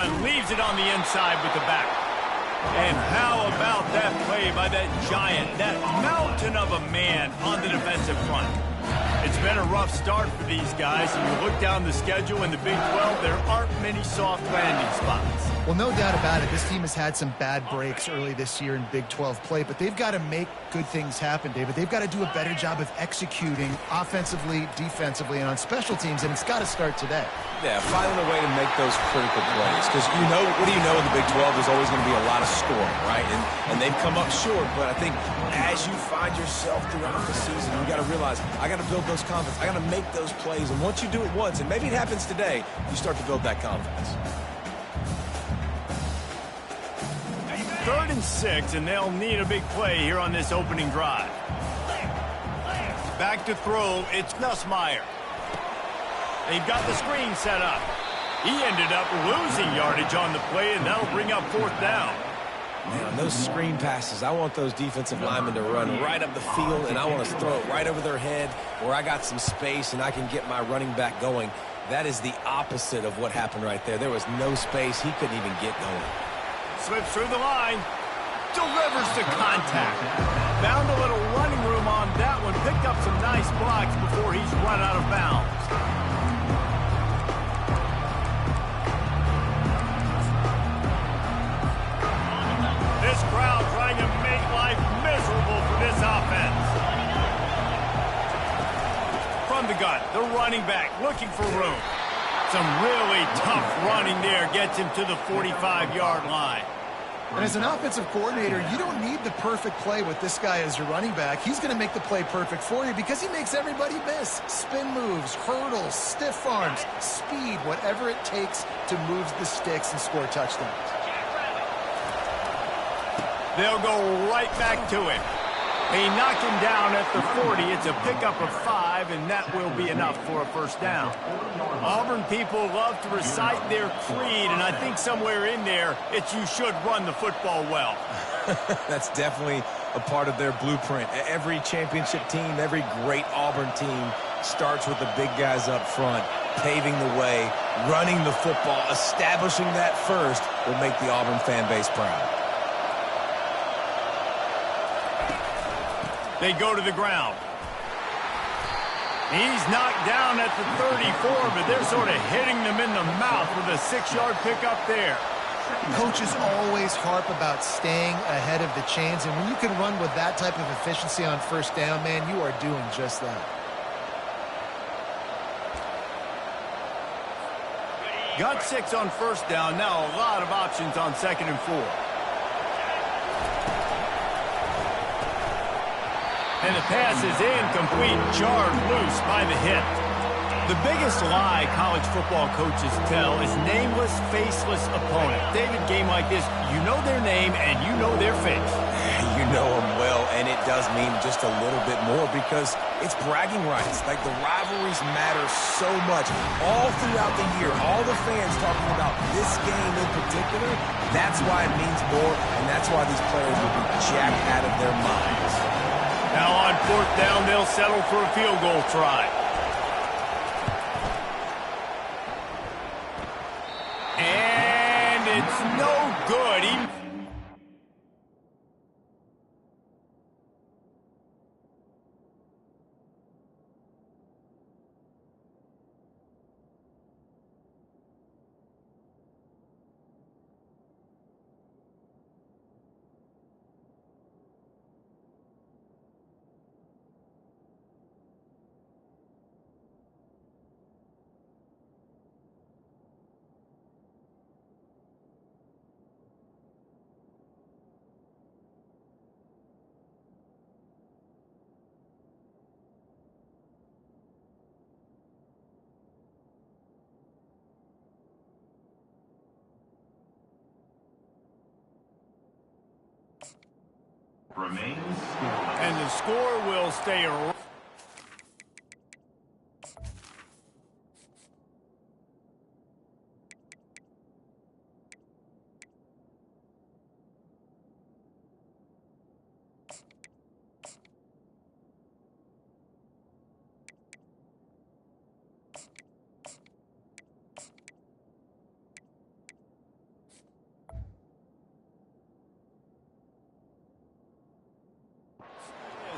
And leaves it on the inside with the back. And how about that play by that giant, that mountain of a man on the defensive front? It's been a rough start for these guys, and you look down the schedule in the Big 12, there aren't many soft landing spots. Well, no doubt about it. This team has had some bad breaks early this year in Big 12 play, but they've got to make good things happen, David. They've got to do a better job of executing offensively, defensively, and on special teams, and it's got to start today. Yeah, finding a way to make those critical plays. Because, you know, what do you know in the Big 12? There's always going to be a lot of scoring, right? And they've come up short, but I think as you find yourself throughout the season, you got to realize, I got to build those confidence. I got to make those plays. And once you do it once, and maybe it happens today, you start to build that confidence. 3rd and 6, and they'll need a big play here on this opening drive. Back to throw, it's Nussmeier. They've got the screen set up. He ended up losing yardage on the play, and that'll bring up 4th down. Man, on those screen passes, I want those defensive linemen to run right up the field, and I want to throw it right over their head where I got some space and I can get my running back going. That is the opposite of what happened right there. There was no space. He couldn't even get going. Slips through the line. Delivers to contact. Found a little running room on that one. Picked up some nice blocks before he's run out of bounds. This crowd trying to make life miserable for this offense. From the gun, the running back looking for room. Some really tough running there gets him to the 45-yard line. And as an offensive coordinator, you don't need the perfect play with this guy as your running back. He's going to make the play perfect for you because he makes everybody miss. Spin moves, hurdles, stiff arms, speed, whatever it takes to move the sticks and score touchdowns. They'll go right back to him. They knock him down at the 40. It's a pickup of 5, and that will be enough for a 1st down. Auburn people love to recite their creed, and I think somewhere in there, it's you should run the football well. That's definitely a part of their blueprint. Every championship team, every great Auburn team starts with the big guys up front, paving the way, running the football, establishing that first will make the Auburn fan base proud. They go to the ground. He's knocked down at the 34, but they're sort of hitting them in the mouth with a 6-yard pickup there. Coaches always harp about staying ahead of the chains, and when you can run with that type of efficiency on 1st down, man, you are doing just that. Got 6 on 1st down. Now a lot of options on 2nd and 4. And the pass is incomplete, jarred loose by the hit. The biggest lie college football coaches tell is nameless, faceless opponent. David, game like this, you know their name and you know their face. You know them well, and it does mean just a little bit more because it's bragging rights. Like, the rivalries matter so much. All throughout the year, all the fans talking about this game in particular, that's why it means more, and that's why these players will be jacked out of their minds. Now on 4th down, they'll settle for a field goal try. And it's no good. Remains. And the score will stay around.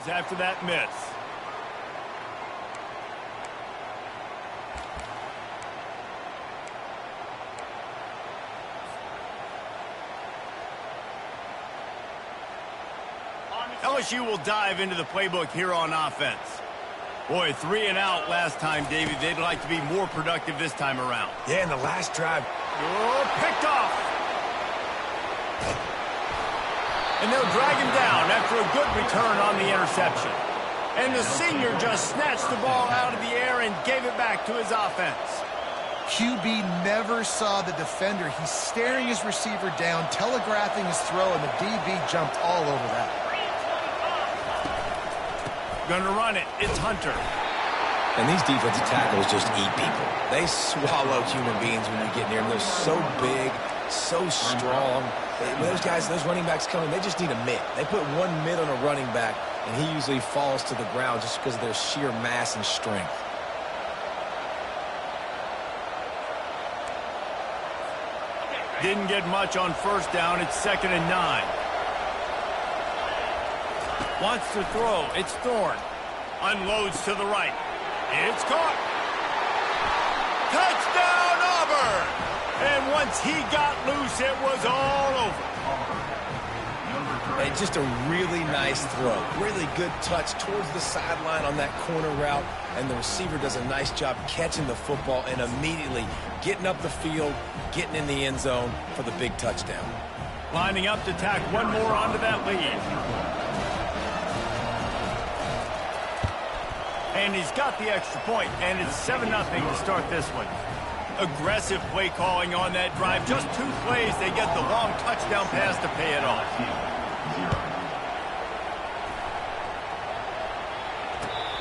after that miss. LSU will dive into the playbook here on offense. Boy, 3 and out last time, David. They'd like to be more productive this time around. Yeah, in the last drive. Oh, picked off. And they'll drag him down after a good return on the interception. And the senior just snatched the ball out of the air and gave it back to his offense. QB never saw the defender. He's staring his receiver down, telegraphing his throw, and the DB jumped all over that. Gonna run it. It's Hunter. And these defensive tackles just eat people. They swallow human beings when you get near them. They're so big, so strong. When those guys, those running backs come in, they just need a mid. They put one mid on a running back, and he usually falls to the ground just because of their sheer mass and strength. Didn't get much on first down. It's 2nd and 9. Wants to throw. It's Thorne. Unloads to the right. It's caught. Touchdown, Auburn! And once he got loose, it was all over. And just a really nice throw. Really good touch towards the sideline on that corner route. And the receiver does a nice job catching the football and immediately getting up the field, getting in the end zone for the big touchdown. Lining up to tack one more onto that lead. And he's got the extra point, and it's 7-0 to start this one. Aggressive play calling on that drive. Just 2 plays, they get the long touchdown pass to pay it off.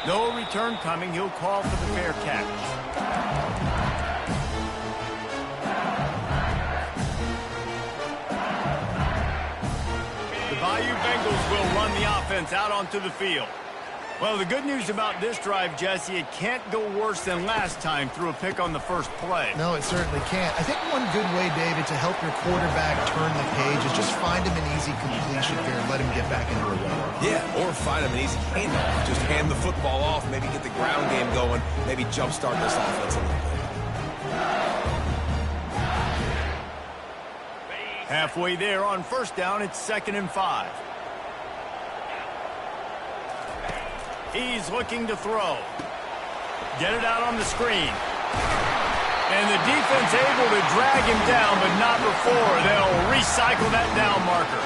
No return coming. He'll call for the fair catch. The Bayou Bengals will run the offense out onto the field. Well, the good news about this drive, Jesse, it can't go worse than last time through a pick on the first play. No, it certainly can't. I think one good way, David, to help your quarterback turn the page is just find him an easy completion here and let him get back into a run. Yeah, or find him an easy handoff. Just hand the football off, maybe get the ground game going, maybe jumpstart this offense a little bit. Halfway there on first down, it's 2nd and 5. He's looking to throw. Get it out on the screen. And the defense able to drag him down, but not before they'll recycle that down marker.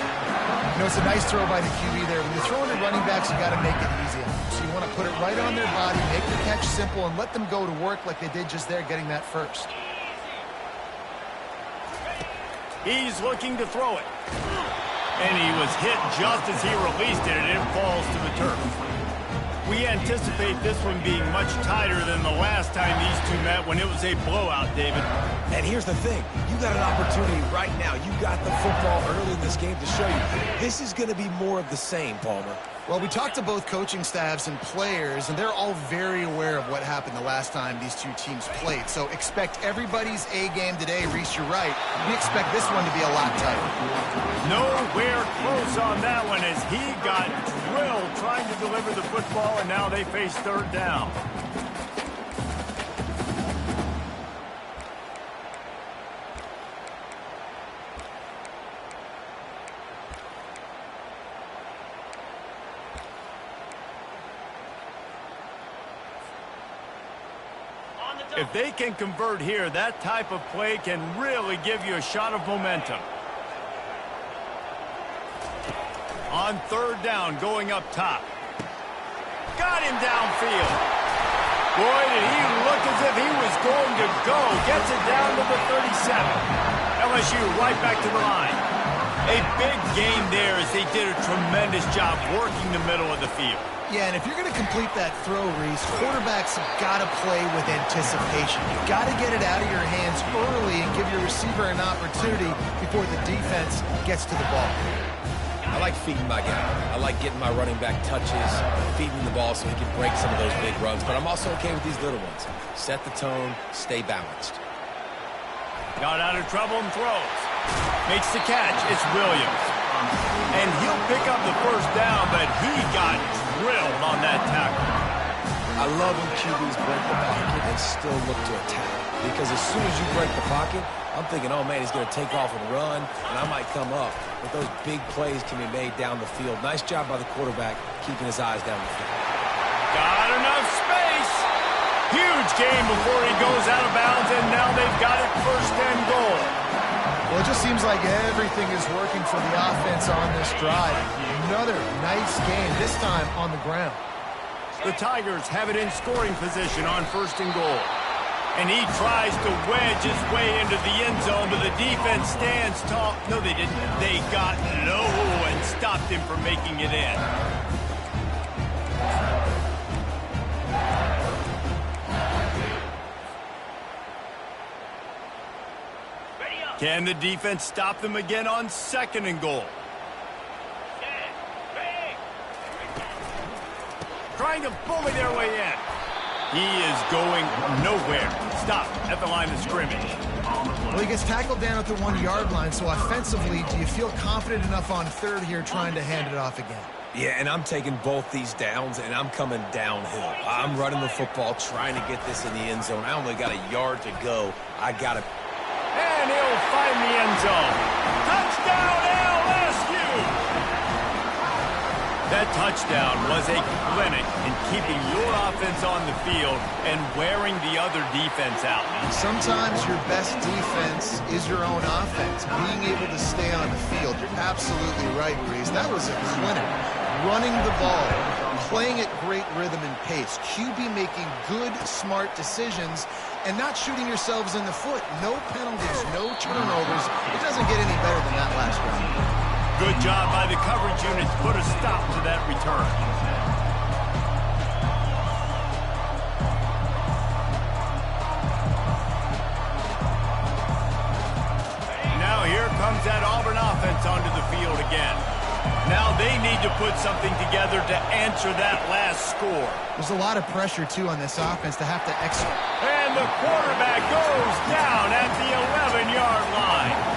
You know, it's a nice throw by the QB there. When you're throwing to running backs, you got to make it easy. So you want to put it right on their body, make the catch simple, and let them go to work like they did just there, getting that first. He's looking to throw it. And he was hit just as he released it, and it falls to the turf. We anticipate this one being much tighter than the last time these two met when it was a blowout, David. And here's the thing. You got an opportunity right now. You got the football early in this game to show you. This is going to be more of the same, Palmer. Well, we talked to both coaching staffs and players, and they're all very aware of what happened the last time these two teams played. So expect everybody's A game today. Reese, you're right. We expect this one to be a lot tighter. Nowhere close on that one as he got drilled trying to deliver the football, and now they face 3rd down. If they can convert here, that type of play can really give you a shot of momentum. On 3rd down, going up top. Got him downfield. Boy, did he look as if he was going to go. Gets it down to the 37. LSU right back to the line. A big game there as they did a tremendous job working the middle of the field. Yeah, and if you're going to complete that throw, Reese, quarterbacks have got to play with anticipation. You've got to get it out of your hands early and give your receiver an opportunity before the defense gets to the ball. I like feeding my guy. I like getting my running back touches, feeding the ball so he can break some of those big runs. But I'm also okay with these little ones. Set the tone, stay balanced. Got out of trouble and throws. Makes the catch. It's Williams. And he'll pick up the first down, but he got drilled on that tackle. I love when QBs break the pocket and still look to attack. Because as soon as you break the pocket, I'm thinking, oh, man, he's going to take off and run, and I might come up. But those big plays can be made down the field. Nice job by the quarterback keeping his eyes down the field. Got enough space. Huge gain before he goes out of bounds, and now they've got it 1st and goal. Well, it just seems like everything is working for the offense on this drive. Another nice game, this time on the ground. The Tigers have it in scoring position on 1st and goal. And he tries to wedge his way into the end zone, but the defense stands tall. No, they didn't. They got low and stopped him from making it in. Can the defense stop them again on 2nd and goal? Trying to bully their way in. He is going nowhere. Stop at the line of scrimmage. Well, he gets tackled down at the 1-yard line, so offensively, do you feel confident enough on 3rd here trying to hand it off again? Yeah, and I'm taking both these downs, and I'm coming downhill. I'm running the football, trying to get this in the end zone. I only got a yard to go. I got to... And he'll find the end zone. Touchdown, LSU! That touchdown was a clinic in keeping your offense on the field and wearing the other defense out. Sometimes your best defense is your own offense. Being able to stay on the field, you're absolutely right, Reese. That was a clinic. Running the ball, playing at great rhythm and pace. QB making good, smart decisions and not shooting yourselves in the foot. No penalties, no turnovers. It doesn't get any better than that last round. Good job by the coverage unit to put a stop to that return. Now here comes that Auburn offense onto the field again. Now they need to put something together to answer that last score. There's a lot of pressure, too, on this offense to have to execute. And the quarterback goes down at the 11-yard line.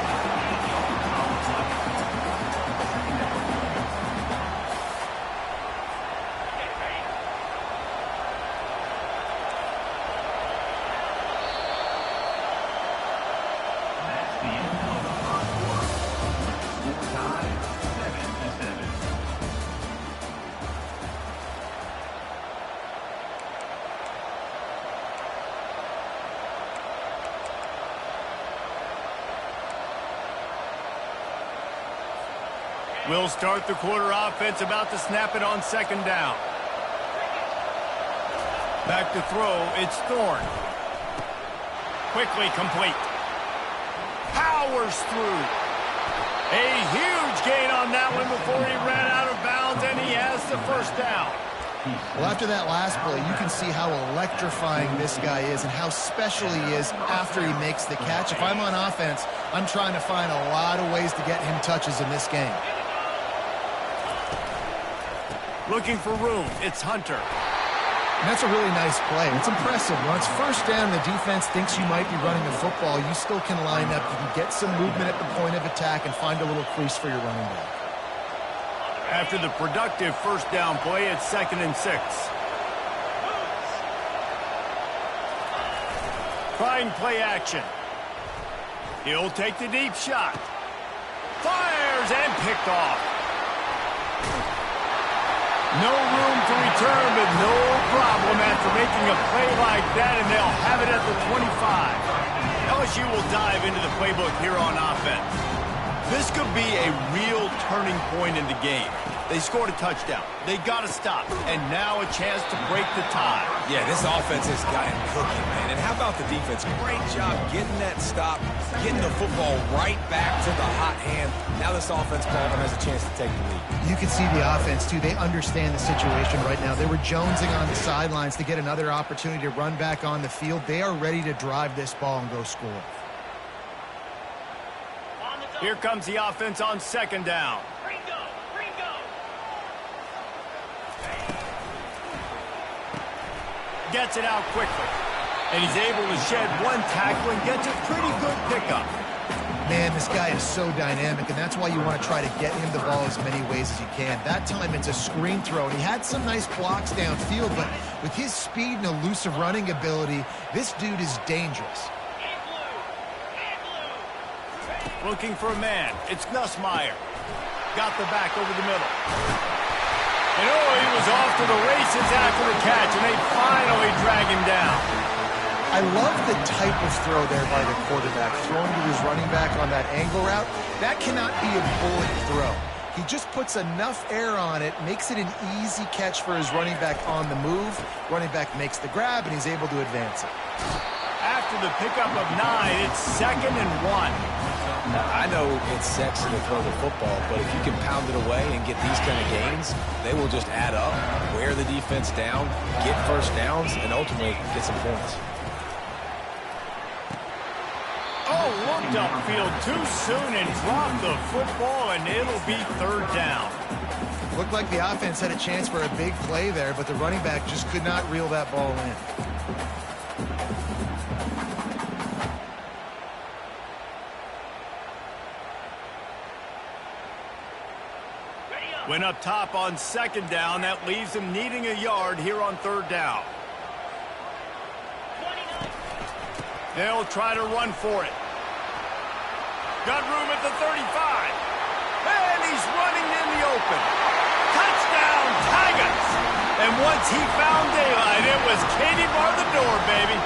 We'll start the quarter offense, about to snap it on 2nd down. Back to throw, it's Thorne. Quickly complete. Powers through. A huge gain on that one before he ran out of bounds, and he has the 1st down. Well, after that last play, you can see how electrifying this guy is and how special he is after he makes the catch. If I'm on offense, I'm trying to find a lot of ways to get him touches in this game. Looking for room, it's Hunter. And that's a really nice play. It's impressive. Once 1st down, the defense thinks you might be running the football. You still can line up. You can get some movement at the point of attack and find a little crease for your running back. After the productive 1st down play, it's 2nd and 6. Trying play action. He'll take the deep shot. Fires and picked off. No room to return, but no problem after making a play like that, and they'll have it at the 25. LSU will dive into the playbook here on offense. This could be a real turning point in the game. They scored a touchdown. They got to stop. And now a chance to break the tie. Yeah, this offense has got him cooking, man. And how about the defense? Great job getting that stop, getting the football right back to the hot hand. Now this offense ball has a chance to take the lead. You can see the offense, too. They understand the situation right now. They were jonesing on the sidelines to get another opportunity to run back on the field. They are ready to drive this ball and go score. Here comes the offense on 2nd down. Gets it out quickly. And he's able to shed one tackle and gets a pretty good pickup. Man, this guy is so dynamic, and that's why you want to try to get him the ball as many ways as you can. That time, it's a screen throw, and he had some nice blocks downfield, but with his speed and elusive running ability, this dude is dangerous. Looking for a man. It's Nussmeier. Got the back over the middle. And he was off to the races after the catch, and they finally drag him down. I love the type of throw there by the quarterback, throwing to his running back on that angle route. That cannot be a bullet throw. He just puts enough air on it, makes it an easy catch for his running back on the move. Running back makes the grab, and he's able to advance it. After the pickup of 9, it's 2nd and 1. I know it's sexy to throw the football, but if you can pound it away and get these kind of gains, they will just add up, wear the defense down, get first downs, and ultimately get some points. Oh, looked upfield too soon and dropped the football, and it'll be 3rd down. Looked like the offense had a chance for a big play there, but the running back just could not reel that ball in. Went up top on 2nd down. That leaves him needing a yard here on 3rd down. They'll try to run for it. Got room at the 35. And he's running in the open. Touchdown, Tigers! And once he found daylight, it was Katie bar the door, baby.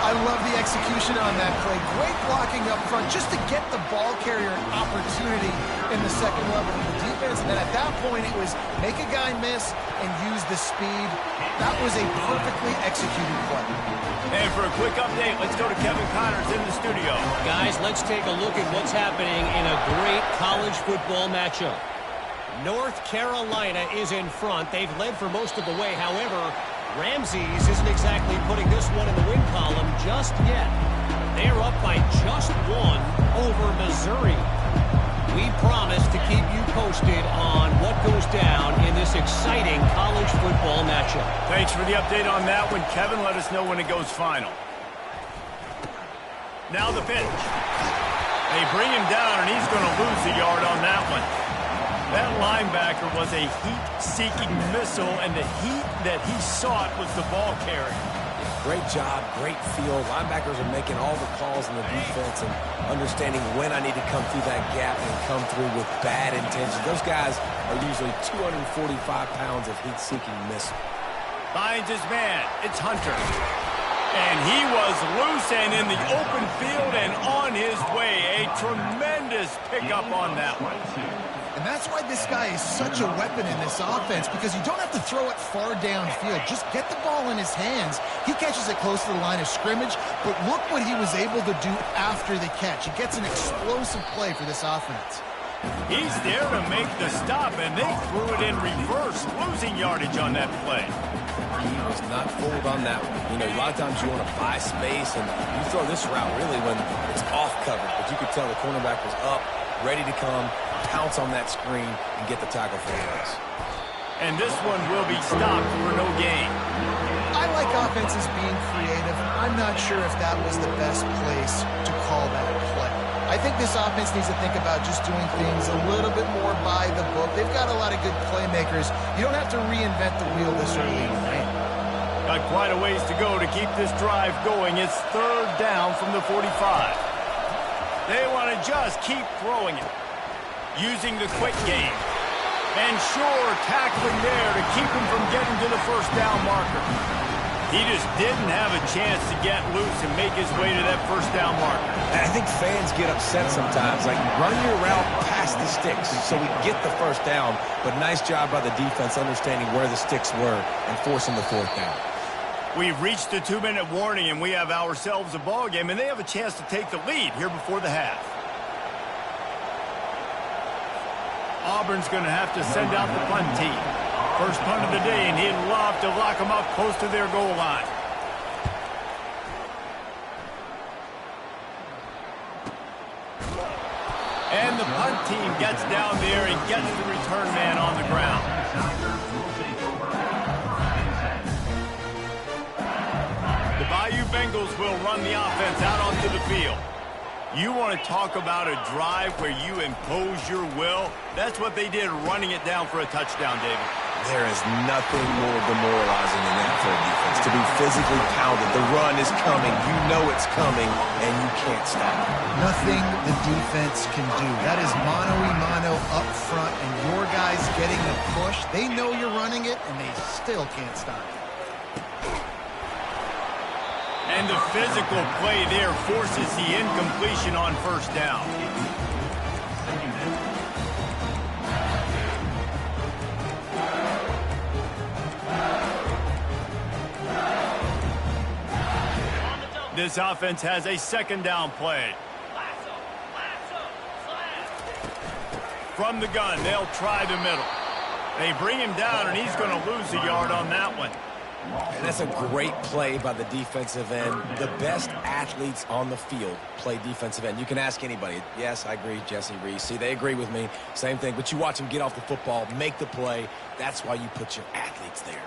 I love the execution on that play. Great blocking up front just to get the ball carrier an opportunity in the second level of the defense. And then at that point, it was make a guy miss and use the speed. That was a perfectly executed play. And for a quick update, let's go to Kevin Connors in the studio. Guys, let's take a look at what's happening in a great college football matchup. North Carolina is in front. They've led for most of the way. However, Ramses isn't exactly putting this one in the win column just yet. They're up by just 1 over Missouri. We promise to keep you posted on what goes down in this exciting college football matchup. Thanks for the update on that one, Kevin. Let us know when it goes final. Now the pitch. They bring him down, and he's going to lose a yard on that one. That linebacker was a heat-seeking missile, and the heat that he sought was the ball carrier. Great job, great feel. Linebackers are making all the calls in the defense and understanding when I need to come through that gap and come through with bad intentions. Those guys are usually 245 pounds of heat-seeking missile. Finds his man. It's Hunter. And he was loose and in the open field and on his way. A tremendous pickup on that one. And that's why this guy is such a weapon in this offense, because you don't have to throw it far downfield. Just get the ball in his hands. He catches it close to the line of scrimmage, but look what he was able to do after the catch. He gets an explosive play for this offense. He's there to make the stop, and they threw it in reverse, losing yardage on that play. He was not fooled on that one. You know, a lot of times you want to buy space, and you throw this route really when it's off cover. But you could tell the cornerback was up, ready to come, pounce on that screen, and get the tackle for the loss. And this one will be stopped for no gain. I like offenses being creative. I'm not sure if that was the best place to call that play. I think this offense needs to think about just doing things a little bit more by the book. They've got a lot of good playmakers. You don't have to reinvent the wheel this early in the game. Got quite a ways to go to keep this drive going. It's 3rd down from the 45. They want to just keep throwing it, using the quick game. And sure, tackling there to keep him from getting to the 1st down marker. He just didn't have a chance to get loose and make his way to that 1st down marker. I think fans get upset sometimes, like run your route past the sticks so we get the 1st down, but nice job by the defense understanding where the sticks were and forcing the 4th down. We've reached the 2-minute warning, and we have ourselves a ball game, and they have a chance to take the lead here before the half. Auburn's going to have to send out the punt team. First punt of the day, and he'd love to lock them up close to their goal line. And the punt team gets down there and gets the return man on the ground. The Bayou Bengals will run the offense out onto the field. You want to talk about a drive where you impose your will? That's what they did, running it down for a touchdown, David. There is nothing more demoralizing than that for a defense. To be physically pounded, the run is coming, you know it's coming, and you can't stop it. Nothing the defense can do. That is mano-a-mano up front, and your guys getting the push. They know you're running it, and they still can't stop it. And the physical play there forces the incompletion on first down. This offense has a second down play. From the gun, they'll try the middle. They bring him down, and he's going to lose a yard on that one. And that's a great play by the defensive end. The best athletes on the field play defensive end. You can ask anybody. Yes, I agree, Jesse Reese. See, they agree with me. Same thing. But you watch them get off the football, make the play. That's why you put your athletes there.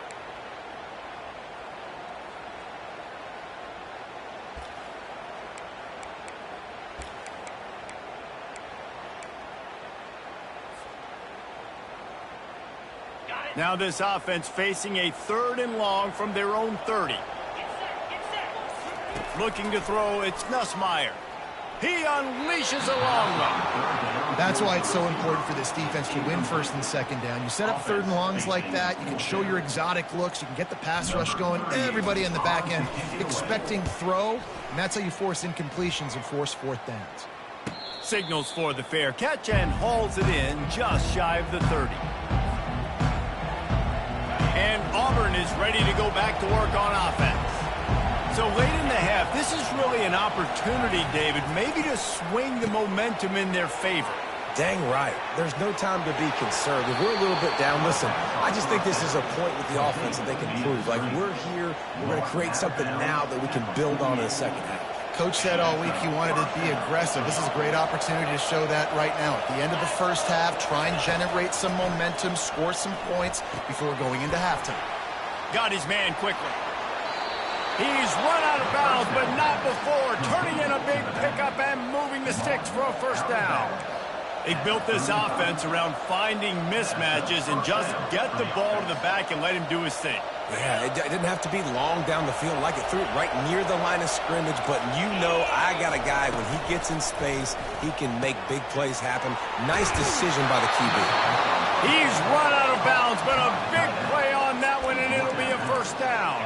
Now this offense facing a 3rd and long from their own 30. Looking to throw, it's Nussmeier. He unleashes a long run. That's why it's so important for this defense to win 1st and 2nd down. You set up 3rd and longs like that, you can show your exotic looks, you can get the pass rush going, everybody in the back end expecting throw, and that's how you force incompletions and force 4th downs. Signals for the fair catch and hauls it in just shy of the 30. And Auburn is ready to go back to work on offense. So late in the half, this is really an opportunity, David, maybe to swing the momentum in their favor. Dang right. There's no time to be concerned. If we're a little bit down, listen, I just think this is a point with the offense that they can prove. Like, we're here, we're going to create something now that we can build on in the second half. Coach said all week he wanted to be aggressive. This is a great opportunity to show that right now. At the end of the first half, try and generate some momentum, score some points before going into halftime. Got his man quickly. He's run out of bounds, but not before. Turning in a big pickup and moving the sticks for a first down. They built this offense around finding mismatches and just get the ball to the back and let him do his thing. Yeah, it didn't have to be long down the field. Like it threw it right near the line of scrimmage, but you know I got a guy, when he gets in space, he can make big plays happen. Nice decision by the QB. He's run out of bounds, but a big play on that one, and it'll be a first down.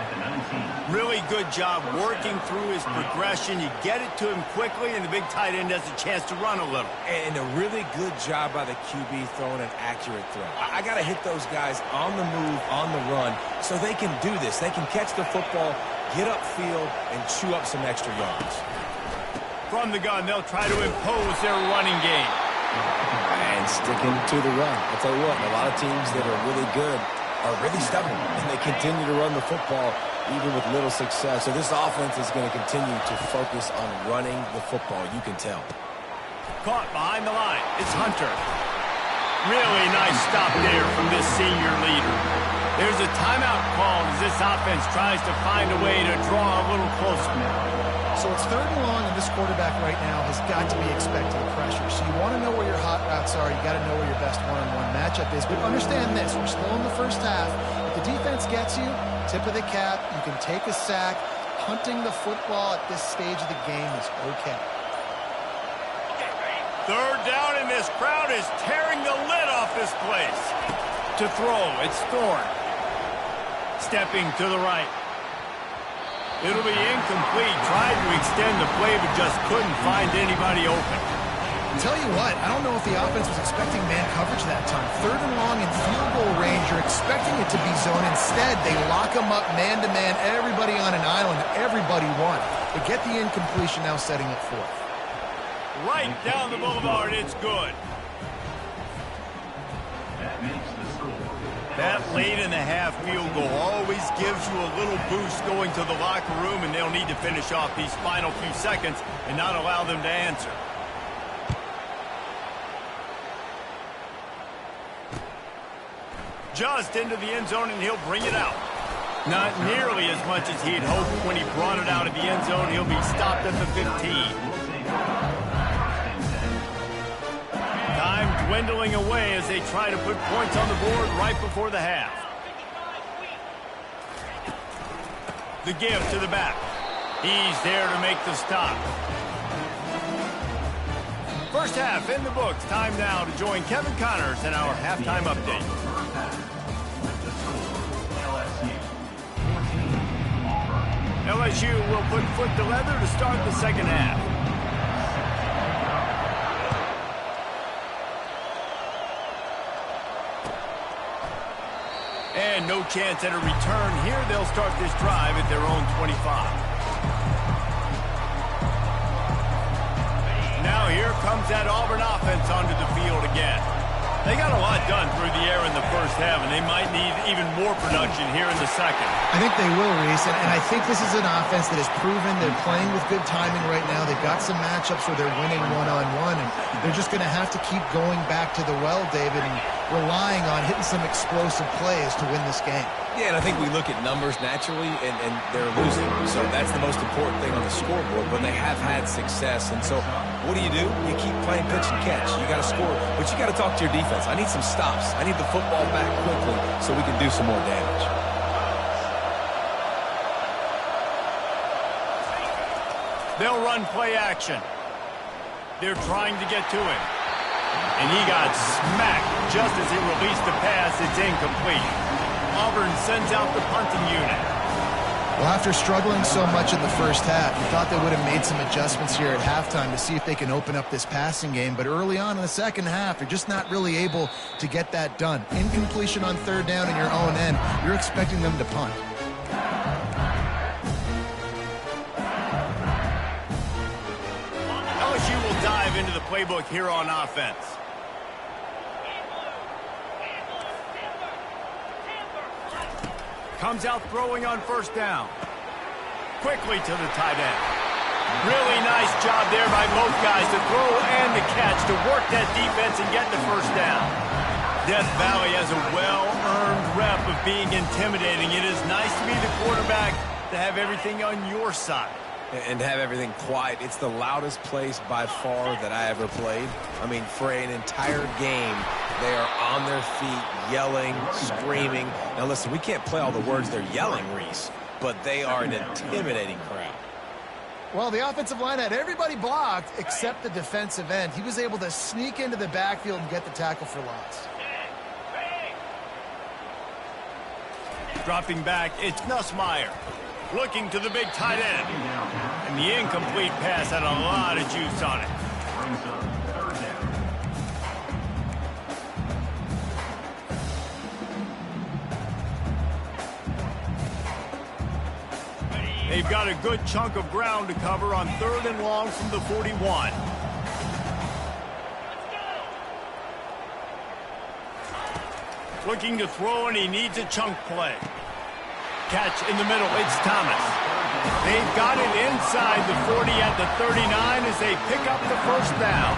Really good job working through his progression. You get it to him quickly, and the big tight end has a chance to run a little. And a really good job by the QB throwing an accurate throw. I got to hit those guys on the move, on the run, so they can do this. They can catch the football, get upfield, and chew up some extra yards. From the gun, they'll try to impose their running game. And sticking to the run. I'll tell you what, a lot of teams that are really good are really stubborn, and they continue to run the football even with little success. So this offense is going to continue to focus on running the football, you can tell. Caught behind the line. It's Hunter. Really nice stop there from this senior leader. There's a timeout called as this offense tries to find a way to draw a little closer. So it's 3rd and long, and this quarterback right now has got to be expecting pressure. So you want to know where your hot routes are. You got to know where your best one-on-one matchup is. But understand this: we're still in the first half. If the defense gets you, tip of the cap. You can take a sack. Punting the football at this stage of the game is okay. 3rd down, and this crowd is tearing the lid off this place. To throw, it's Thorne. Stepping to the right. It'll be incomplete. Tried to extend the play, but just couldn't find anybody open. Tell you what, I don't know if the offense was expecting man coverage that time. 3rd and long in field goal range, you're expecting it to be zone. Instead, they lock them up man-to-man, everybody on an island, everybody won. They get the incompletion, now setting it forth. Right down the boulevard, it's good. That late in the half field goal always gives you a little boost going to the locker room, and they'll need to finish off these final few seconds and not allow them to answer. Just into the end zone, and he'll bring it out. Not nearly as much as he had hoped when he brought it out of the end zone. He'll be stopped at the 15. dwindling away as they try to put points on the board right before the half. The give to the back. He's there to make the stop. First half in the books. Time now to join Kevin Connors in our halftime update. LSU will put foot to leather to start the second half. And no chance at a return here. They'll start this drive at their own 25. Now here comes that Auburn offense onto the field again. They got a lot done through the air in the first half, and they might need even more production here in the second. I think they will, Reese, and I think this is an offense that has proven they're playing with good timing right now. They've got some matchups where they're winning one-on-one, and they're just going to have to keep going back to the well, David, and relying on hitting some explosive plays to win this game. Yeah, and I think we look at numbers naturally, and they're losing. So that's the most important thing on the scoreboard, but they have had success. And so what do? You keep playing pitch and catch. You got to score, but you got to talk to your defense. I need some stops. I need the football back quickly so we can do some more damage. They'll run play action. They're trying to get to him. And he got smacked just as he released the pass. It's incomplete. Auburn sends out the punting unit. Well, after struggling so much in the first half, you thought they would have made some adjustments here at halftime to see if they can open up this passing game. But early on in the second half, they're just not really able to get that done. Incompletion on third down in your own end, you're expecting them to punt. LSU will dive into the playbook here on offense. Comes out throwing on first down. Quickly to the tight end. Really nice job there by both guys to throw and to catch, to work that defense and get the first down. Death Valley has a well-earned rep of being intimidating. It is nice to be the quarterback, to have everything on your side. And to have everything quiet. It's the loudest place by far that I ever played. I mean, for an entire game, they are on their feet, yelling, screaming. Now, listen, we can't play all the words they're yelling, Reese, but they are an intimidating crowd. Well, the offensive line had everybody blocked except the defensive end. He was able to sneak into the backfield and get the tackle for loss. Dropping back, it's Nussmeier. Looking to the big tight end. And the incomplete pass had a lot of juice on it. They've got a good chunk of ground to cover on third and long from the 41. Looking to throw, and he needs a chunk play. Catch in the middle, it's Thomas. They've got it inside the 40 at the 39 as they pick up the first down.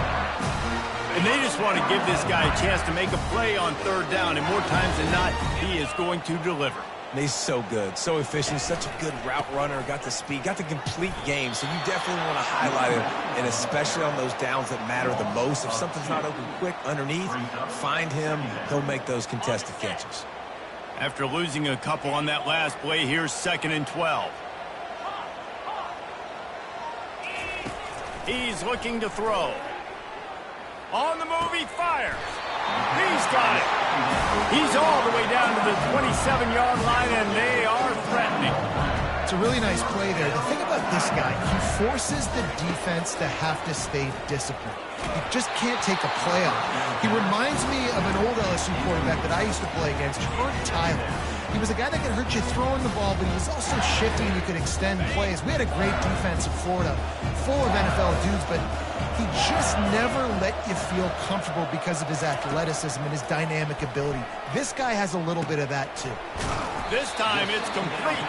And they just want to give this guy a chance to make a play on third down, and more times than not, he is going to deliver. And he's so good, so efficient, such a good route runner, got the speed, got the complete game, so you definitely want to highlight him, and especially on those downs that matter the most. If something's not open quick underneath, find him, he'll make those contested catches. After losing a couple on that last play, here's 2nd and 12. He's looking to throw. On the move, he fires. He's got it. He's all the way down to the 27-yard line, and they are threatening. It's a really nice play there. The thing about this guy, he forces the defense to have to stay disciplined. He just can't take a play off. He reminds me of an old LSU quarterback that I used to play against, Herb Tyler. He was a guy that could hurt you throwing the ball, but he was also shifty and you could extend plays. We had a great defense in Florida, full of NFL dudes, but he just never let you feel comfortable because of his athleticism and his dynamic ability. This guy has a little bit of that too. This time it's complete.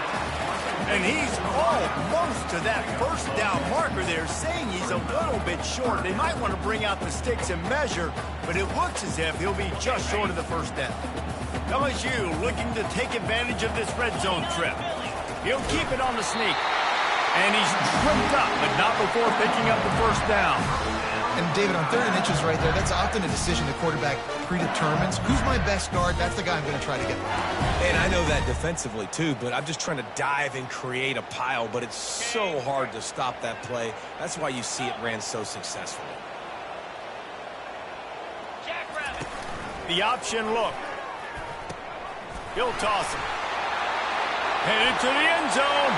And he's almost to that first down marker there, saying he's a little bit short. They might want to bring out the sticks and measure, but it looks as if he'll be just short of the first down. LSU looking to take advantage of this red zone trip. He'll keep it on the sneak. And he's tripped up, but not before picking up the first down. And, David, on 3rd and inches right there, that's often a decision the quarterback predetermines. Who's my best guard? That's the guy I'm going to try to get. And I know that defensively, too, but I'm just trying to dive and create a pile, but it's so hard to stop that play. That's why you see it ran so successfully. The option look. He'll toss it. Headed to the end zone.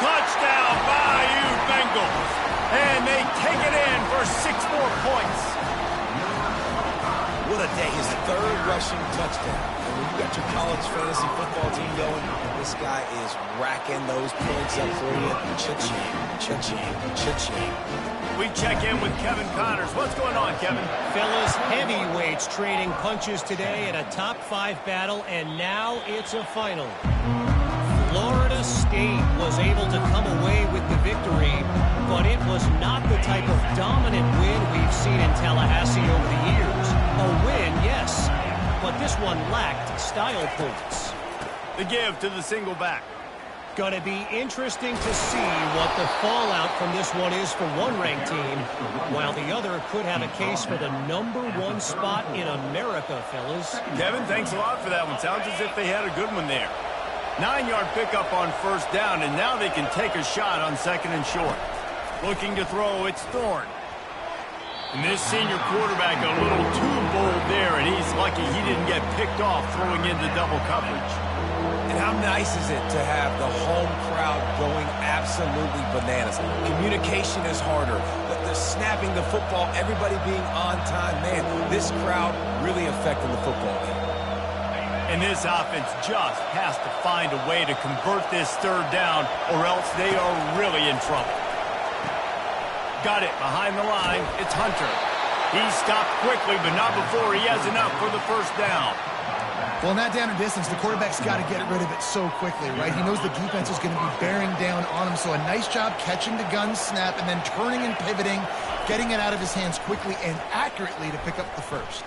Touchdown, Bayou Bengals. And they take it in for 6 more points. What a day. His 3rd rushing touchdown. And when you got your college fantasy football team going, this guy is racking those points up for you. Cha-ching, cha-ching, cha-ching. We check in with Kevin Connors. What's going on, Kevin? Fellas, heavyweights trading punches today in a top 5 battle, and now it's a final. Florida State was able to come away with the victory, but it was not the type of dominant win we've seen in Tallahassee over the years. A win, yes, but this one lacked style points. The give to the single back. Going to be interesting to see what the fallout from this one is for one ranked team, while the other could have a case for the #1 spot in America, fellas. Kevin, thanks a lot for that one. Sounds as if they had a good one there. 9-yard pickup on 1st down, and now they can take a shot on 2nd and short. Looking to throw, it's Thorne. And this senior quarterback a little too bold there, and he's lucky he didn't get picked off throwing into double coverage. And how nice is it to have the home crowd going absolutely bananas? Communication is harder. The snapping the football, everybody being on time. Man, this crowd really affecting the football game. And this offense just has to find a way to convert this 3rd down, or else they are really in trouble. Got it behind the line. It's Hunter. He stopped quickly, but not before he has enough for the 1st down. Well, in that down and distance, the quarterback's got to get rid of it so quickly, right? He knows the defense is going to be bearing down on him, so a nice job catching the gun snap and then turning and pivoting, getting it out of his hands quickly and accurately to pick up the 1st.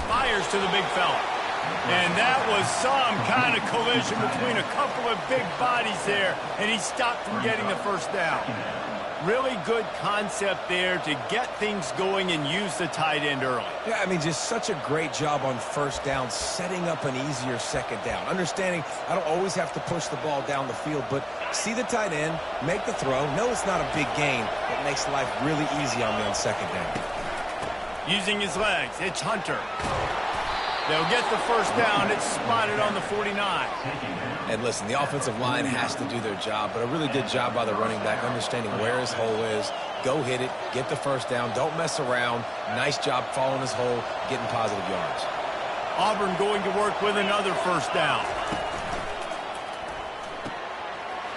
Fires to the big fella. And that was some kind of collision between a couple of big bodies there, and he stopped from getting the 1st down. Really good concept there to get things going and use the tight end early. Yeah, I mean, just such a great job on 1st down, setting up an easier 2nd down. Understanding I don't always have to push the ball down the field, but see the tight end, make the throw. No, it's not a big gain, but makes life really easy on me on 2nd down. Using his legs, it's Hunter. They'll get the 1st down. It's spotted on the 49. And listen, the offensive line has to do their job, but a really good job by the running back, understanding where his hole is. Go hit it, get the 1st down, don't mess around. Nice job following his hole, getting positive yards. Auburn going to work with another 1st down.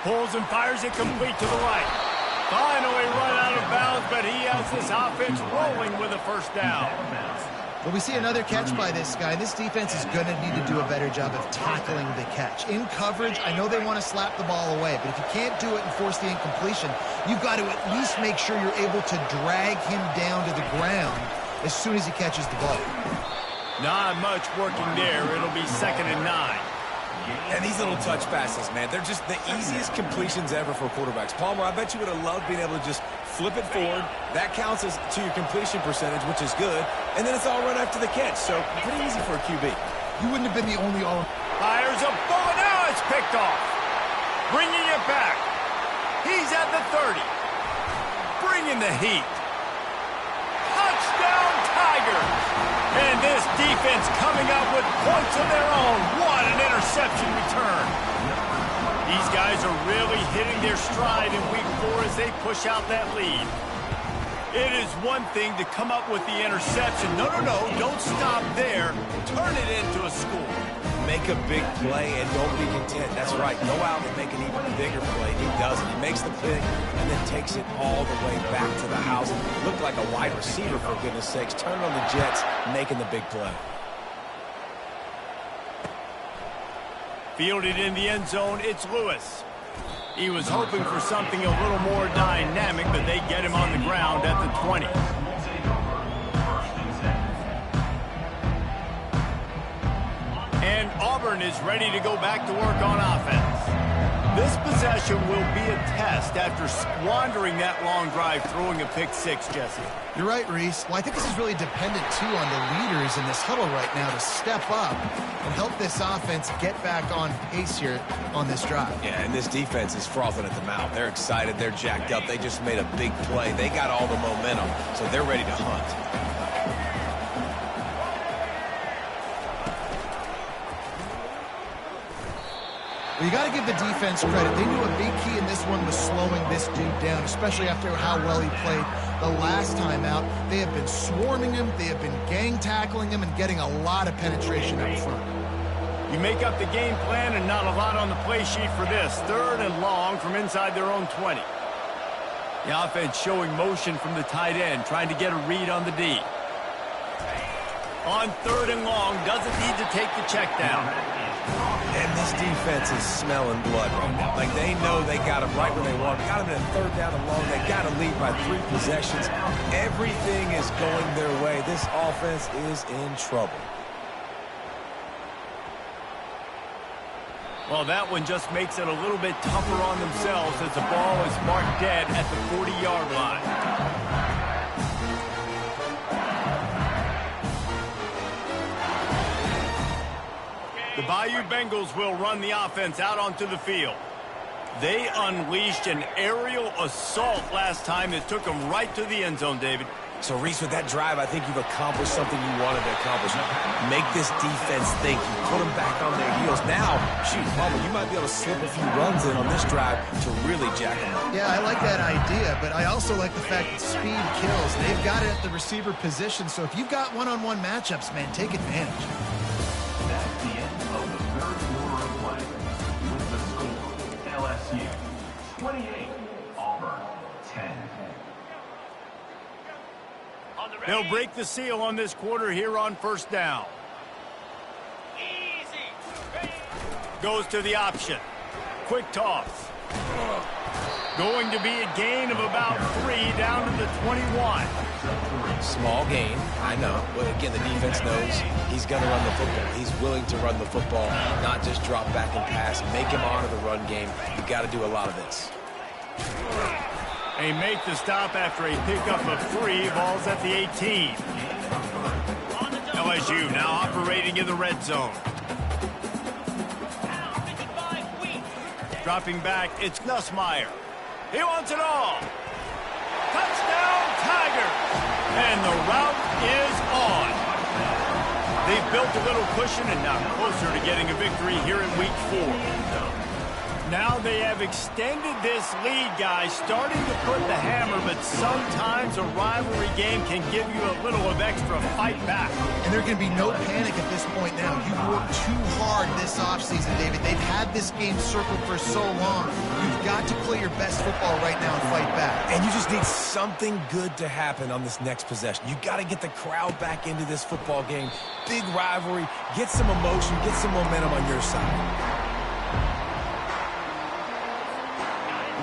Pulls and fires it complete to the right. Finally run out of bounds, but he has this offense rolling with a 1st down. Well, we see another catch by this guy. This defense is going to need to do a better job of tackling the catch. In coverage, I know they want to slap the ball away, but if you can't do it and force the incompletion, you've got to at least make sure you're able to drag him down to the ground as soon as he catches the ball. Not much working there. It'll be 2nd and 9. And these little touch passes, man, they're just the easiest completions ever for quarterbacks. Palmer, I bet you would have loved being able to just flip it forward. That counts as to your completion percentage, which is good. And then it's all right after the catch, so pretty easy for a QB. You wouldn't have been the only all. Fires a bullet. Now it's picked off. Bringing it back. He's at the 30. Bringing the heat. Touchdown, Tigers. And this defense coming up with points of their own. What an interception return. These guys are really hitting their stride in week 4 as they push out that lead. It is one thing to come up with the interception. No, don't stop there. Turn it into a score. Make a big play and don't be content. That's right. Go out and make an even bigger play. He doesn't. He makes the pick and then takes it all the way back to the house. Looked like a wide receiver, for goodness sakes. Turn on the Jets, making the big play. Fielded in the end zone, it's Lewis. He was hoping for something a little more dynamic, but they get him on the ground at the 20. And Auburn is ready to go back to work on offense. This possession will be a test after squandering that long drive throwing a pick six, Jesse. You're right, Reese. Well, I think this is really dependent, too, on the leaders in this huddle right now to step up and help this offense get back on pace here on this drive. Yeah, and this defense is frothing at the mouth. They're excited. They're jacked up. They just made a big play. They got all the momentum, so they're ready to hunt. Well, you got to give the defense credit. They knew a big key in this one was slowing this dude down, especially after how well he played the last time out. They have been swarming him. They have been gang tackling him and getting a lot of penetration up front. You make up the game plan and not a lot on the play sheet for this. 3rd and long from inside their own 20. The offense showing motion from the tight end, trying to get a read on the D. On 3rd and long, doesn't need to take the check down. And this defense is smelling blood right now. Like, they know they got him right where they want him. Got him in a 3rd down and long. They got to lead by 3 possessions. Everything is going their way. This offense is in trouble. Well, that one just makes it a little bit tougher on themselves as the ball is marked dead at the 40-yard line. The Bayou Bengals will run the offense out onto the field. They unleashed an aerial assault last time that took them right to the end zone, David. So, Reese, with that drive, I think you've accomplished something you wanted to accomplish. Make this defense think. You put them back on their heels. Now, shoot, Bubba, you might be able to slip a few runs in on this drive to really jack them up. Yeah, I like that idea, but I also like the fact that speed kills. They've got it at the receiver position, so if you've got one-on-one matchups, man, take advantage. That's the end of the 3rd quarter of play. With the score, LSU 28, Auburn 10. They'll break the seal on this quarter here on 1st down. Goes to the option. Quick toss. Going to be a gain of about 3 down to the 21. Small gain, I know. But again, the defense knows he's going to run the football. He's willing to run the football, not just drop back and pass. Make him honor the run game. You got to do a lot of this. They make the stop after a pickup of 3. Ball's at the 18. LSU now operating in the red zone. Dropping back, it's Nussmeier. He wants it all. Touchdown, Tigers! And the route is on. They've built a little cushion and now closer to getting a victory here in week 4. Now they have extended this lead, guys, starting to put the hammer, but sometimes a rivalry game can give you a little of extra fight back. And there can be no panic at this point now. You've worked too hard this offseason, David. They've had this game circled for so long. You've got to play your best football right now and fight back. And you just need something good to happen on this next possession. You got to get the crowd back into this football game. Big rivalry. Get some emotion. Get some momentum on your side.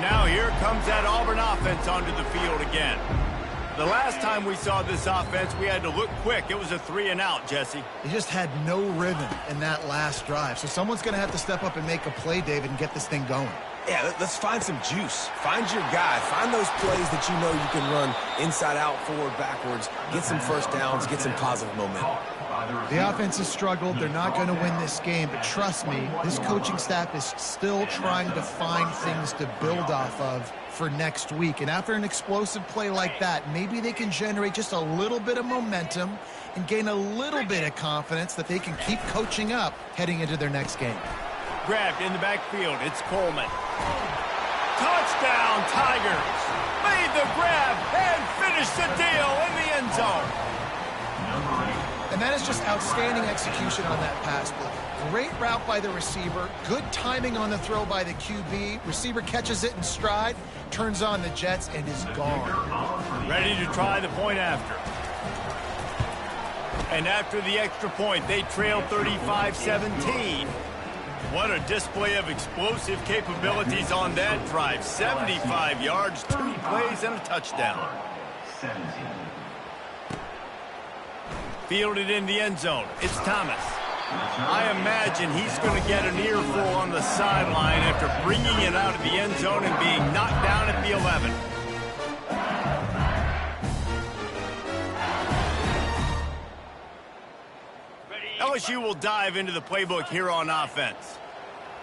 Now here comes that Auburn offense onto the field again. The last time we saw this offense, we had to look quick. It was a 3-and-out, Jesse. They just had no rhythm in that last drive. So someone's going to have to step up and make a play, David, and get this thing going. Yeah, let's find some juice. Find your guy. Find those plays that you know you can run inside out, forward, backwards. Get some first downs. Get some positive momentum. The offense has struggled. They're not going to win this game. But trust me, this coaching staff is still trying to find things to build off of for next week. And after an explosive play like that, maybe they can generate just a little bit of momentum and gain a little bit of confidence that they can keep coaching up heading into their next game. Grabbed in the backfield. It's Coleman. Touchdown, Tigers. Made the grab and finished the deal in the end zone. And that is just outstanding execution on that pass play. Great route by the receiver. Good timing on the throw by the QB. Receiver catches it in stride, turns on the jets, and is gone. Ready to try the point after. And after the extra point, they trail 35-17. What a display of explosive capabilities on that drive. 75 yards, 2 plays, and a touchdown. 17. Fielded in the end zone. It's Thomas. I imagine he's going to get an earful on the sideline after bringing it out of the end zone and being knocked down at the 11. LSU will dive into the playbook here on offense.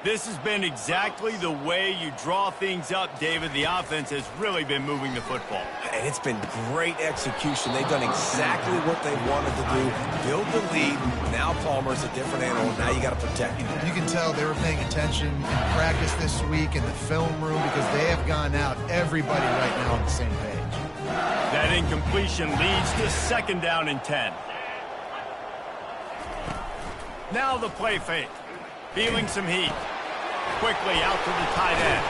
This has been exactly the way you draw things up, David. The offense has really been moving the football. And it's been great execution. They've done exactly what they wanted to do. Build the lead. Now Palmer's a different animal. Now you got to protect him. You can tell they were paying attention in practice this week in the film room because they have gone out, everybody right now on the same page. That incompletion leads to 2nd down and 10. Now the play fake. Feeling some heat. Quickly out to the tight end.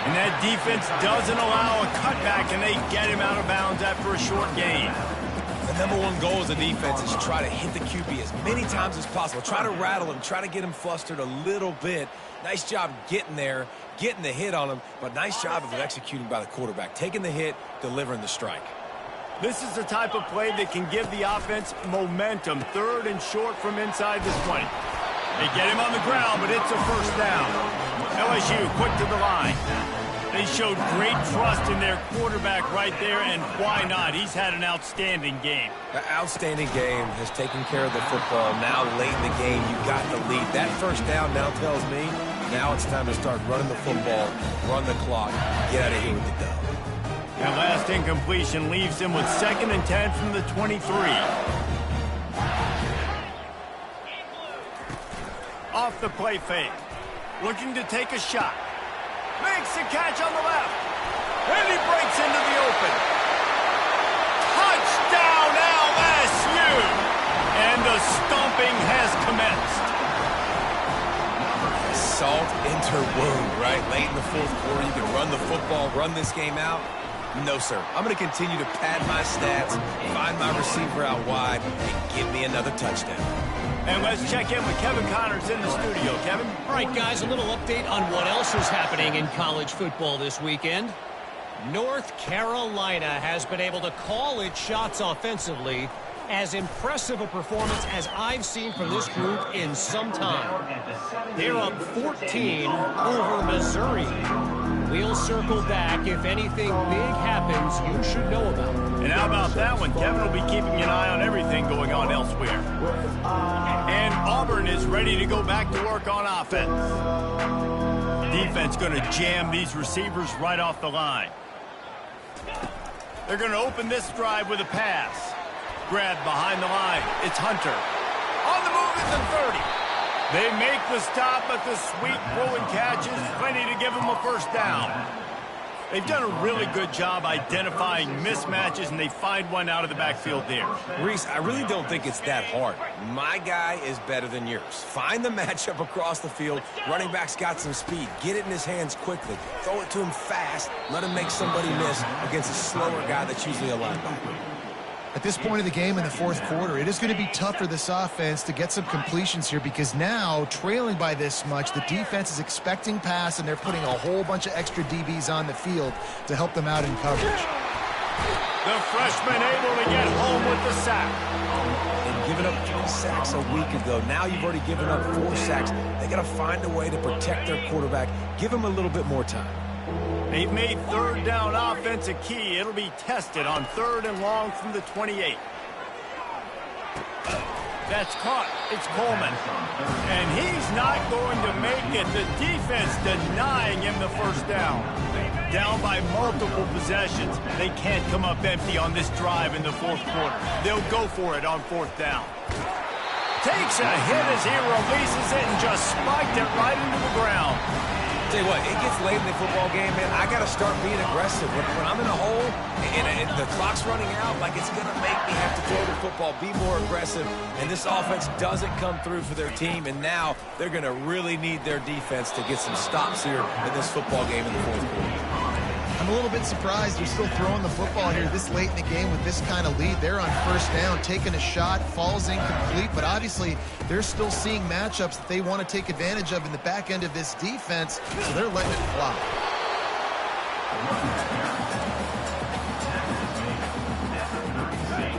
And that defense doesn't allow a cutback, and they get him out of bounds after a short gain. The #1 goal as a defense is try to hit the QB as many times as possible. Try to rattle him. Try to get him flustered a little bit. Nice job getting there, getting the hit on him, but nice job of executing by the quarterback. Taking the hit, delivering the strike. This is the type of play that can give the offense momentum. 3rd and short from inside the 20. They get him on the ground, but it's a 1st down. LSU quick to the line. They showed great trust in their quarterback right there, and why not? He's had an outstanding game. The outstanding game has taken care of the football. Now late in the game, you got the lead. That 1st down now tells me now it's time to start running the football, run the clock, get out of here with the dub. That last incompletion leaves him with 2nd and 10 from the 23. Off the play fake. Looking to take a shot. Makes the catch on the left. And he breaks into the open. Touchdown LSU! And the stomping has commenced. Salt into wound, right? Late in the 4th quarter, you can run the football, run this game out. No, sir. I'm going to continue to pad my stats, find my receiver out wide, and give me another touchdown. And let's check in with Kevin Connors in the studio. Kevin? All right, guys, a little update on what else is happening in college football this weekend. North Carolina has been able to call its shots offensively. As impressive a performance as I've seen from this group in some time. They're up 14 over Missouri. We'll circle back if anything big happens you should know about. And how about that one? Kevin will be keeping an eye on everything going on elsewhere. And Auburn is ready to go back to work on offense. Defense going to jam these receivers right off the line. They're going to open this drive with a pass. Grabbed behind the line. It's Hunter. On the move at the 30. They make the stop, but the sweet throw and catch is plenty to give them a 1st down. They've done a really good job identifying mismatches, and they find one out of the backfield there. Reese, I really don't think it's that hard. My guy is better than yours. Find the matchup across the field. Running back's got some speed. Get it in his hands quickly. Throw it to him fast. Let him make somebody miss against a slower guy that's usually a linebacker. At this point of the game in the 4th quarter, it is going to be tough for this offense to get some completions here because now, trailing by this much, the defense is expecting pass, and they're putting a whole bunch of extra DBs on the field to help them out in coverage. The freshman able to get home with the sack. And giving up 3 sacks a week ago. Now you've already given up 4 sacks. They got to find a way to protect their quarterback. Give him a little bit more time. They've made 3rd down offense a key. It'll be tested on 3rd and long from the 28. That's caught. It's Coleman. And he's not going to make it. The defense denying him the 1st down. Down by multiple possessions. They can't come up empty on this drive in the 4th quarter. They'll go for it on 4th down. Takes a hit as he releases it and just spiked it right into the ground. Tell you what, it gets late in the football game, man. I got to start being aggressive. When I'm in a hole and the clock's running out, like it's going to make me have to throw the football, be more aggressive. And this offense doesn't come through for their team. And now they're going to really need their defense to get some stops here in this football game in the 4th quarter. I'm a little bit surprised they're still throwing the football here this late in the game with this kind of lead. They're on 1st down, taking a shot, falls incomplete, but obviously they're still seeing matchups that they want to take advantage of in the back end of this defense, so they're letting it fly.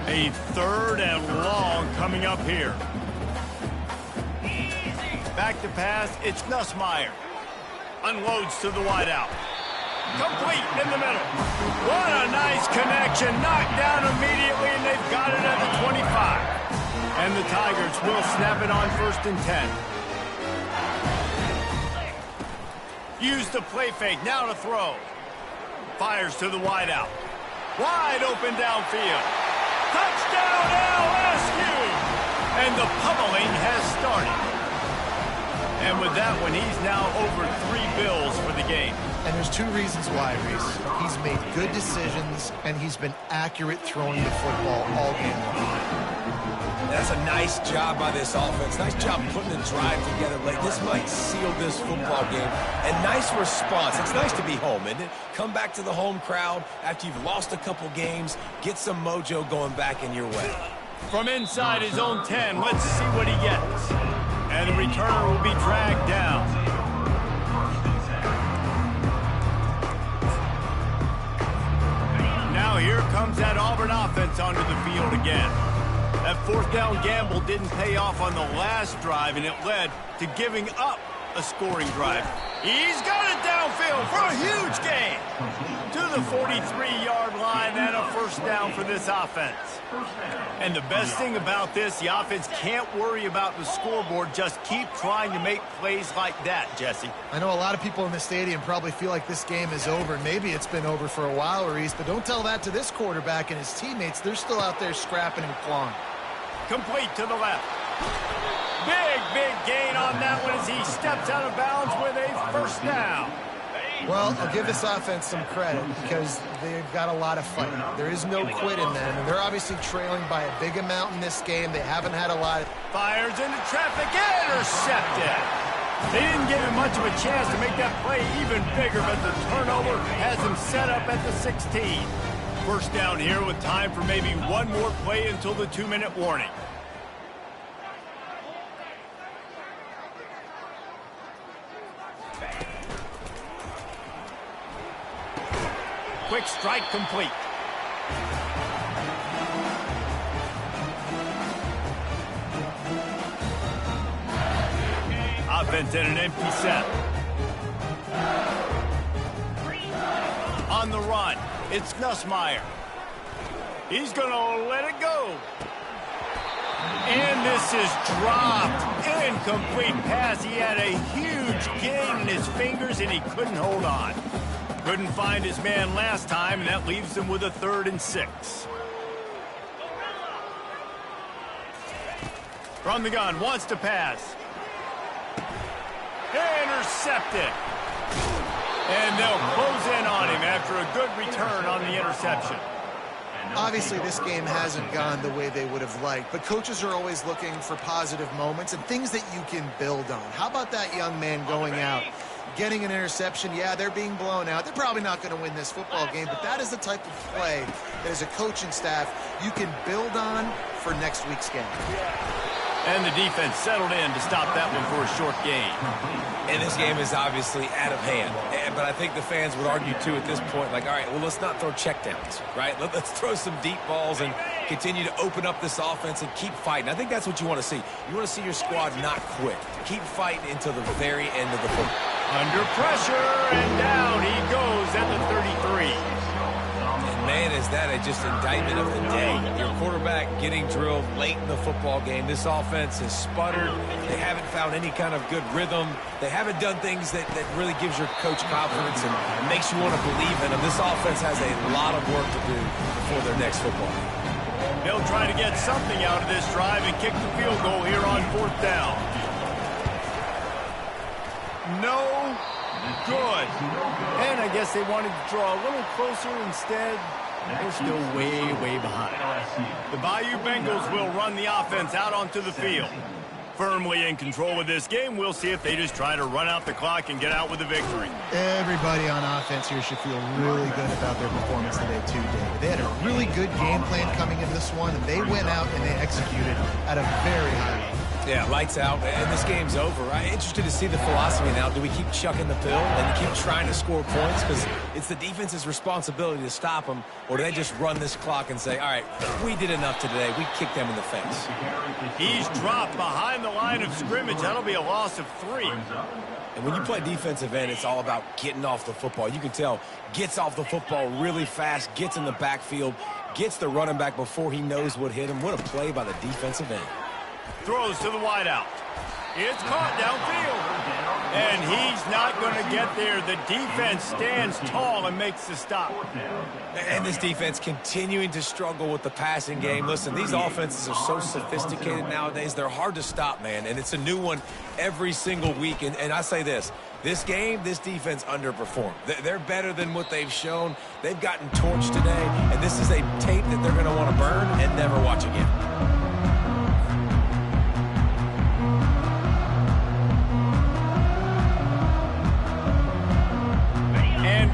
A 3rd and long coming up here. Back to pass, it's Nussmeier. Unloads to the wideout. Complete in the middle. What a nice connection. Knocked down immediately, and they've got it at the 25. And the Tigers will snap it on 1st and 10. Use the play fake. Now to throw. Fires to the wideout. Wide open downfield. Touchdown LSU! And the pummeling has started. And with that one, he's now over 3 bills for the game. And there's 2 reasons why, Reese. He's made good decisions, and he's been accurate throwing the football all game long. That's a nice job by this offense. Nice job putting the drive together late. This might seal this football game. And nice response. It's nice to be home, isn't it? Come back to the home crowd after you've lost a couple games. Get some mojo going back in your way. From inside his own 10, let's see what he gets. And the returner will be dragged down. Now here comes that Auburn offense onto the field again. That 4th down gamble didn't pay off on the last drive, and it led to giving up a scoring drive. He's got it downfield for a huge gain. To the 43-yard line and a 1st down for this offense. And the best thing about this, the offense can't worry about the scoreboard. Just keep trying to make plays like that, Jesse. I know a lot of people in the stadium probably feel like this game is over. Maybe it's been over for a while, Reese, but don't tell that to this quarterback and his teammates. They're still out there scrapping and clawing. Complete to the left. Big gain on that one as he steps out of bounds with a 1st down. Well, I'll give this offense some credit because they've got a lot of fight. There is no quit in them, and they're obviously trailing by a big amount in this game. They haven't had a lot of... Fires into traffic, intercepted. They didn't give him much of a chance to make that play even bigger, but the turnover has him set up at the 16. 1st down here with time for maybe one more play until the 2-minute warning. Quick strike complete. Offense in an empty set. On the run, it's Nussmeier. He's going to let it go. And this is dropped. Incomplete pass. He had a huge gain in his fingers, and he couldn't hold on. Couldn't find his man last time, and that leaves him with a 3rd and 6. From the gun, wants to pass. Intercepted. And they'll close in on him after a good return on the interception. Obviously, this game hasn't gone the way they would have liked, but coaches are always looking for positive moments and things that you can build on. How about that young man going out, getting an interception? Yeah, they're being blown out. They're probably not going to win this football game, but that is the type of play that as a coaching staff you can build on for next week's game. And the defense settled in to stop that one for a short gain. And this game is obviously out of hand. But I think the fans would argue, too, at this point, like, all right, well, let's not throw checkdowns, right? Let's throw some deep balls and continue to open up this offense and keep fighting. I think that's what you want to see. You want to see your squad not quit. Keep fighting until the very end of the football. Under pressure, and down he goes at the 33. And, man, is that just indictment of the day. Your quarterback getting drilled late in the football game. This offense has sputtered. They haven't found any kind of good rhythm. They haven't done things that really gives your coach confidence and makes you want to believe in them. This offense has a lot of work to do before their next football game. They'll try to get something out of this drive and kick the field goal here on 4th down. No good. And I guess they wanted to draw a little closer. Instead, they're still way behind. The Bayou Bengals will run the offense out onto the field. Firmly in control of this game. We'll see if they just try to run out the clock and get out with a victory. Everybody on offense here should feel really good about their performance today, too, David. They had a really good game plan coming into this one, and they went out and they executed at a very high level. Yeah, lights out, and this game's over. I'm interested to see the philosophy now. Do we keep chucking the pill and keep trying to score points? Because it's the defense's responsibility to stop them, or do they just run this clock and say, all right, we did enough today. We kicked them in the face. He's dropped behind the line of scrimmage. That'll be a loss of 3. And when you play defensive end, it's all about getting off the football. You can tell, gets off the football really fast, gets in the backfield, gets the running back before he knows what hit him. What a play by the defensive end. Throws to the wideout. It's caught downfield. And he's not going to get there. The defense stands tall and makes the stop. And this defense continuing to struggle with the passing game. Listen, these offenses are so sophisticated nowadays. They're hard to stop, man. And it's a new one every single week. And I say this game, this defense underperformed. They're better than what they've shown. They've gotten torched today. And this is a tape that they're going to want to burn and never watch again.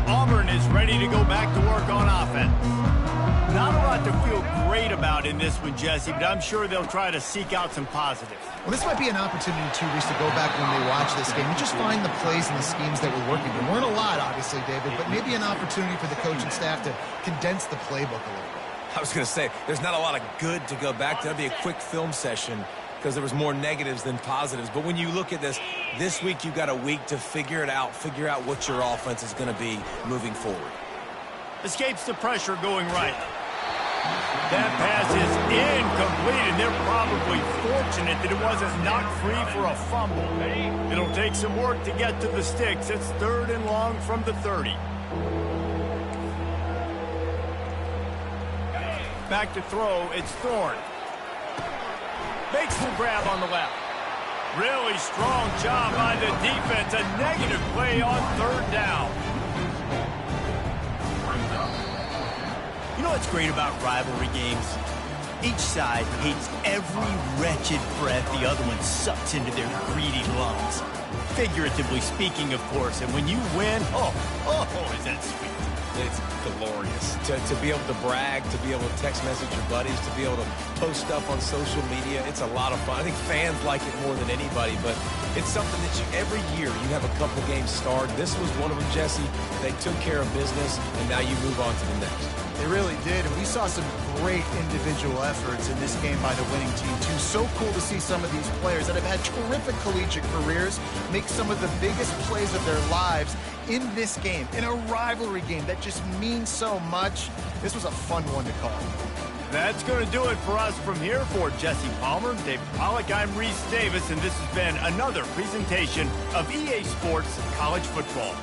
Auburn is ready to go back to work on offense. Not a lot to feel great about in this one, Jesse, but I'm sure they'll try to seek out some positives. Well, this might be an opportunity, too, Reese, to go back when they watch this game and just find the plays and the schemes that were working. There weren't a lot, obviously, David, but maybe an opportunity for the coaching staff to condense the playbook a little bit. I was going to say, there's not a lot of good to go back to. That'd be a quick film session because there was more negatives than positives. But when you look at this week you've got a week to figure it out, figure out what your offense is going to be moving forward. Escapes the pressure going right. That pass is incomplete, and they're probably fortunate that it wasn't knocked free for a fumble. It'll take some work to get to the sticks. It's 3rd and long from the 30. Back to throw, it's Thorne. Makes the grab on the left. Really strong job by the defense. A negative play on 3rd down. You know what's great about rivalry games? Each side hates every wretched breath the other one sucks into their greedy lungs. Figuratively speaking, of course. And when you win, oh, is that sweet. It's glorious to be able to brag, to be able to text message your buddies, to be able to post stuff on social media. It's a lot of fun. I think fans like it more than anybody, but it's something that every year you have a couple games start. This was one of them, Jesse. They took care of business, and now you move on to the next. They really did, and we saw some great individual efforts in this game by the winning team, too. So cool to see some of these players that have had terrific collegiate careers make some of the biggest plays of their lives in this game, in a rivalry game that just means so much. This was a fun one to call. That's going to do it for us from here. For Jesse Palmer, Dave Pollack, I'm Reese Davis, and this has been another presentation of EA Sports College Football.